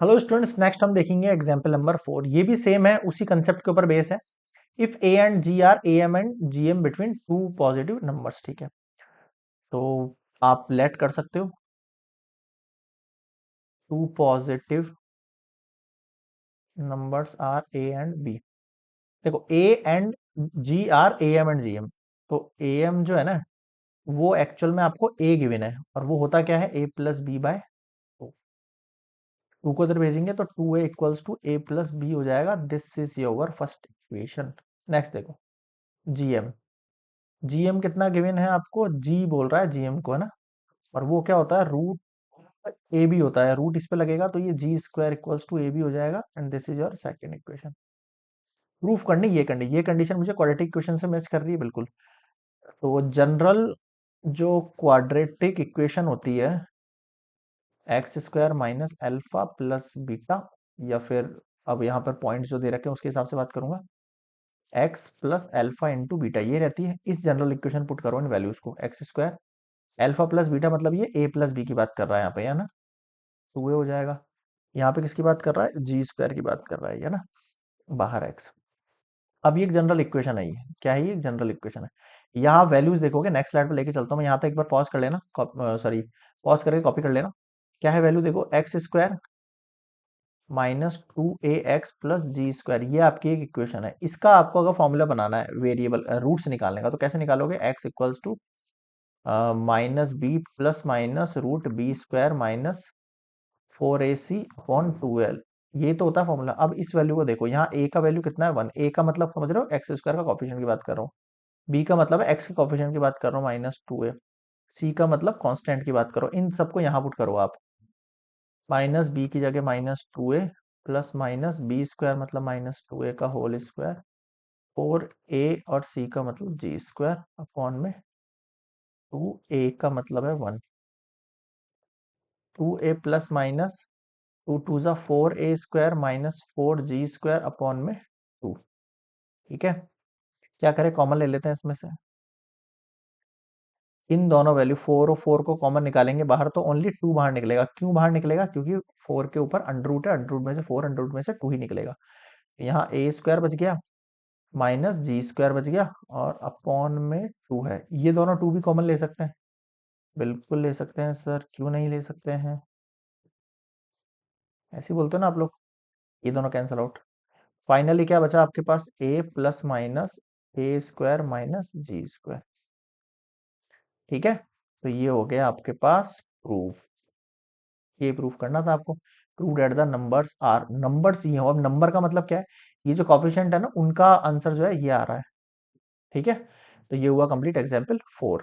Hello students, next हम देखेंगे example number 4। ये भी सेम है, उसी कंसेप्ट के ऊपर बेस है। If A and G are A M and G M between two positive numbers. ठीक है, तो आप लेट कर सकते हो two positive numbers are A and B. देखो, A and G are A M and G M. तो A M जो है ना, वो एक्चुअल में आपको ए गिवन है, और वो होता क्या है, A plus B by two. Two को इधर भेजेंगे तो two A equals to A plus B हो जाएगा। This is your first equation. Next देखो, जीएम। जीएम कितना गिवन है आपको, जी बोल रहा है जीएम को, है ना। और वो क्या होता है, रूट ए बी होता है। रूट इस पे लगेगा तो ये G square equals to A B हो जाएगा, and this is your second equation. Proof करनी ये कंडीशन मुझे क्वाड्रेटिक इक्वेशन से मैच कर रही है बिल्कुल। तो जनरल जो क्वाड्रेटिक इक्वेशन होती है, x square minus alpha plus beta, या फिर अब यहाँ पर पॉइंट जो दे रखे हैं उसके हिसाब से बात करूंगा, x plus alpha into beta, ये रहती है। इस जनरल इक्वेशन पुट करो इन वैल्यूज को, x square alpha plus beta, मतलब ये ए प्लस बी की बात कर रहा है यहाँ पे, है ना। टू ए हो जाएगा। यहाँ पे किसकी बात कर रहा है, जी स्क्वायर की बात कर रहा है ना, बाहर एक्स। अब ये एक जनरल इक्वेशन है, ये क्या है, ये एक जनरल इक्वेशन है। यहाँ वैल्यूज देखोगे, नेक्स्ट स्लाइड पे लेके चलता हूँ मैं, यहाँ तक एक बार पॉज कर लेना, सॉरी पॉज करके कॉपी कर लेना। क्या है वैल्यू, देखो एक्स स्क्वायर माइनस टू ए एक्स प्लस जी स्क्वायर, ये आपकी एक इक्वेशन है। इसका आपको अगर फॉर्मूला बनाना है वेरिएबल रूट्स निकालने का, तो कैसे निकालोगे, x equals to minus b plus minus root b square minus 4ac upon 2l। ये तो होता है फॉर्मूला। अब इस वैल्यू को देखो, यहाँ a का वैल्यू कितना है, 1। a का मतलब समझ रहे हो, एक्स स्क्वायर का कॉफिशिएंट की बात कर रहा हूँ। b का मतलब है x के कॉफिशिएंट की बात कर रहा हूँ, माइनस 2a। c का मतलब कांस्टेंट की बात करो। इन सबको यहाँ पुट करो आप, माइनस बी की जगह minus 2a plus minus b square मतलब माइनस 2a का होल स्क्वायर, 4a और c का मतलब जी स्क्वायर अपॉन में 2a का मतलब है 1। 2a plus minus two to ज़ा 4a square minus 4g square upon में 2। ठीक है, क्या करें, कॉमन ले लेते हैं इसमें से। इन दोनों वैल्यू 4 और 4 को कॉमन निकालेंगे बाहर, तो ओनली 2 बाहर निकलेगा। क्यों बाहर निकलेगा, क्योंकि 4 के ऊपर अंडर रूट है, अंडर रूट में से 4, अंडर रूट में से 2 ही निकलेगा। यहाँ a स्क्वायर बच गया माइनस जी स्क्वायर बच गया, और अपॉन में 2 है। ये दोनों 2 भी कॉमन ले सकते हैं, बिल्कुल ले सकते हैं सर, क्यों नहीं ले सकते हैं, ऐसे ही बोलते हो ना आप लोग। ये दोनों कैंसिल आउट। फाइनली क्या बचा आपके पास, a plus minus a square minus g square. ठीक है, तो ये हो गया आपके पास प्रूफ। ये प्रूफ करना था आपको। Prove that the numbers are, numbers ये हो। अब नंबर का मतलब क्या है, ये जो कॉफिशिएंट है ना, उनका आंसर जो है ये आ रहा है। ठीक है, तो ये हुआ कंप्लीट एग्जाम्पल 4।